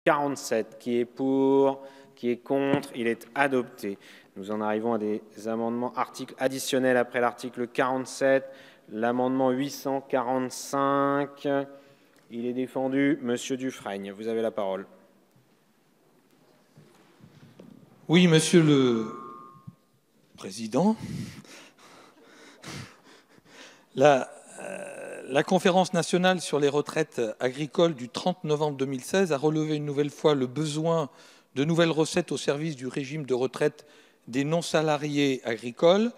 47. Qui est pour? Qui est contre? Il est adopté. Nous en arrivons à des amendements articles additionnels après l'article 47. L'amendement 845. Il est défendu. Monsieur Dufrègne, vous avez la parole. Oui, Monsieur le Président. La Conférence nationale sur les retraites agricoles du 30 novembre 2016 a relevé une nouvelle fois le besoin de nouvelles recettes au service du régime de retraite des non-salariés agricoles.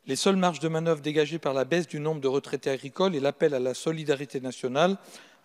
Les seules marges de manœuvre dégagées par la baisse du nombre de retraités agricoles et l'appel à la solidarité nationale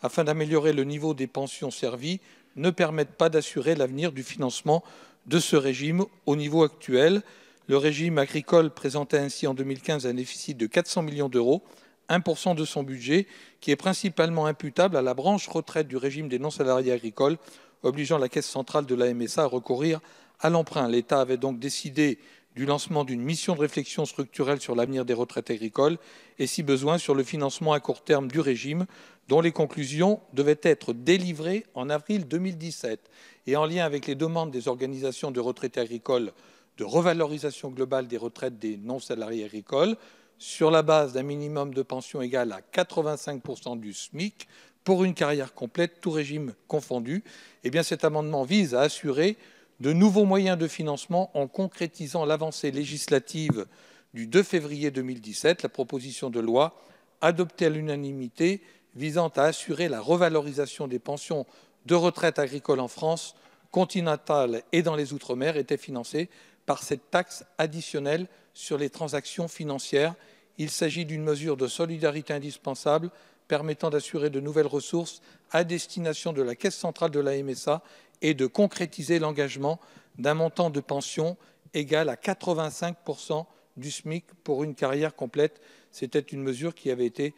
afin d'améliorer le niveau des pensions servies ne permettent pas d'assurer l'avenir du financement de ce régime au niveau actuel. Le régime agricole présentait ainsi en 2015 un déficit de 400 millions d'euros, 1% de son budget, qui est principalement imputable à la branche retraite du régime des non-salariés agricoles, obligeant la Caisse centrale de la MSA à recourir à l'emprunt. L'État avait donc décidé du lancement d'une mission de réflexion structurelle sur l'avenir des retraites agricoles et, si besoin, sur le financement à court terme du régime, dont les conclusions devaient être délivrées en avril 2017. Et en lien avec les demandes des organisations de retraités agricoles de revalorisation globale des retraites des non-salariés agricoles, sur la base d'un minimum de pension égal à 85% du SMIC pour une carrière complète, tout régime confondu, eh bien cet amendement vise à assurer de nouveaux moyens de financement en concrétisant l'avancée législative du 2 février 2017, la proposition de loi adoptée à l'unanimité visant à assurer la revalorisation des pensions de retraite agricole en France continentale et dans les Outre-mer était financée par cette taxe additionnelle sur les transactions financières. Il s'agit d'une mesure de solidarité indispensable permettant d'assurer de nouvelles ressources à destination de la Caisse centrale de la MSA et de concrétiser l'engagement d'un montant de pension égal à 85% du SMIC pour une carrière complète. C'était une mesure qui avait été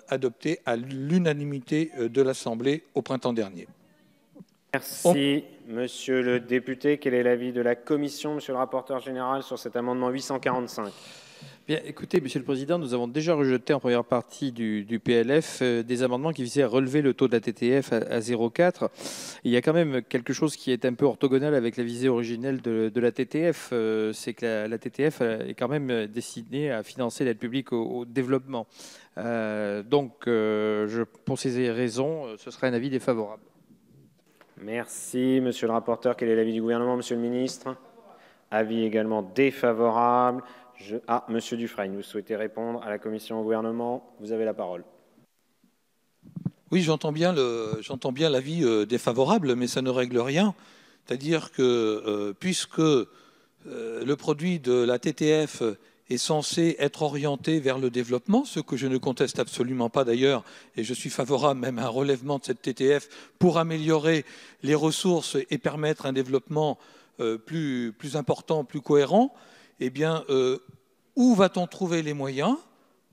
adoptée à l'unanimité de l'Assemblée au printemps dernier. Merci, monsieur le député. Quel est l'avis de la commission, monsieur le rapporteur général, sur cet amendement 845 ? Bien, écoutez, Monsieur le Président, nous avons déjà rejeté en première partie du PLF des amendements qui visaient à relever le taux de la TTF à 0,4. Il y a quand même quelque chose qui est un peu orthogonal avec la visée originelle de la TTF, c'est que la TTF est quand même destinée à financer l'aide publique au développement. Pour ces raisons, ce serait un avis défavorable. Merci, monsieur le rapporteur. Quel est l'avis du gouvernement, monsieur le ministre ? Avis également défavorable. Monsieur Dufrègne, vous souhaitez répondre à la commission, au gouvernement ? Vous avez la parole. Oui, j'entends bien l'avis défavorable, mais ça ne règle rien. C'est-à-dire que puisque le produit de la TTF est censé être orienté vers le développement, ce que je ne conteste absolument pas d'ailleurs, et je suis favorable même à un relèvement de cette TTF pour améliorer les ressources et permettre un développement plus important, plus cohérent, eh bien, où va-t-on trouver les moyens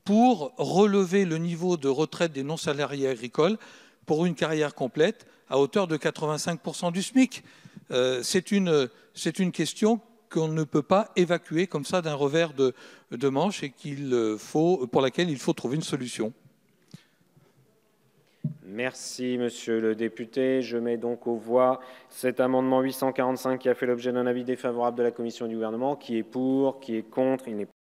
pour relever le niveau de retraite des non-salariés agricoles pour une carrière complète à hauteur de 85% du SMIC ? C'est une question qu'on ne peut pas évacuer comme ça d'un revers de manche et pour laquelle il faut trouver une solution. Merci, monsieur le député. Je mets donc aux voix cet amendement 845 qui a fait l'objet d'un avis défavorable de la commission et du gouvernement. Qui est pour ? Qui est contre ? Il n'est